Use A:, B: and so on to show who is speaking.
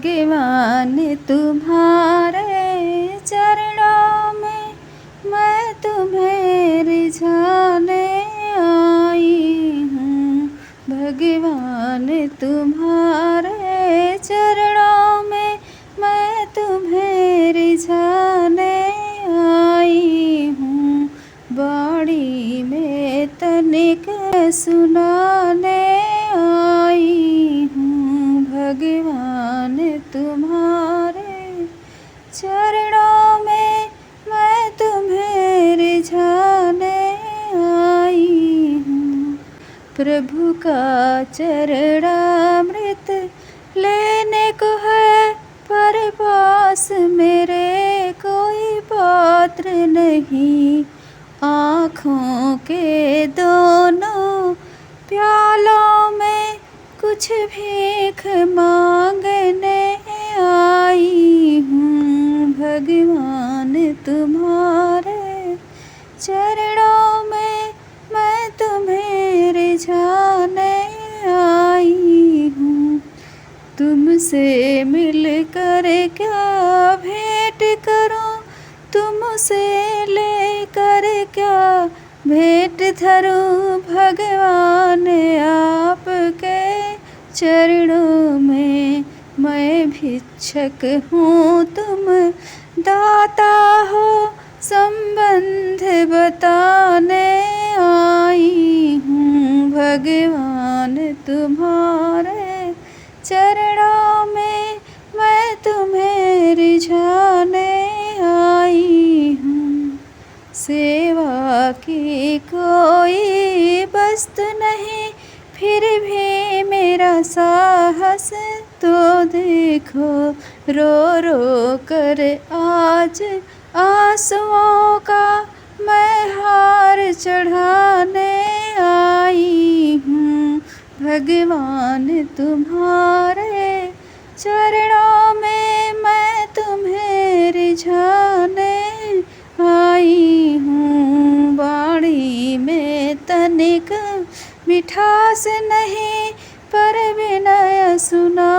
A: भगवान तुम्हारे चरणों में मैं तुम्हें रिझाने आई हूँ। भगवान तुम्हारे चरणों में मैं तुम्हें रिझाने आई हूँ। बाणी में तनिक सुनाने आई हूँ। भगवान तुम्हारे चरणों में मैं तुम्हें रिझाने आई हूँ। प्रभु का चरणामृत लेने को है, पर पास मेरे कोई पात्र नहीं। आँखों के दोनों प्यालों में कुछ भीख मांगने आई हूँ। भगवान तुम्हारे चरणों में मैं तुम्हें रिझाने आई हूँ। तुमसे मिलकर क्या भेंट करूं, तुमसे लेकर क्या भेंट धरूं। भगवान आपके चरणों में मैं भिक्षक हूँ, तुम दाता हो। संबंध बताने आई हूँ। भगवान तुम्हारे चरणों में मैं तुम्हें रिझाने आई हूँ। सेवा की कोई वस्तु नहीं, फिर भी मेरा साहस तो देखो। रो रो कर आज आंसुओं का मैं हार चढ़ाने आई हूँ। भगवान तुम्हारे चरणों में मैं तुम्हें रिझाने आई हूँ। वाणी में तनिक मिठास नहीं, पर विनय सुना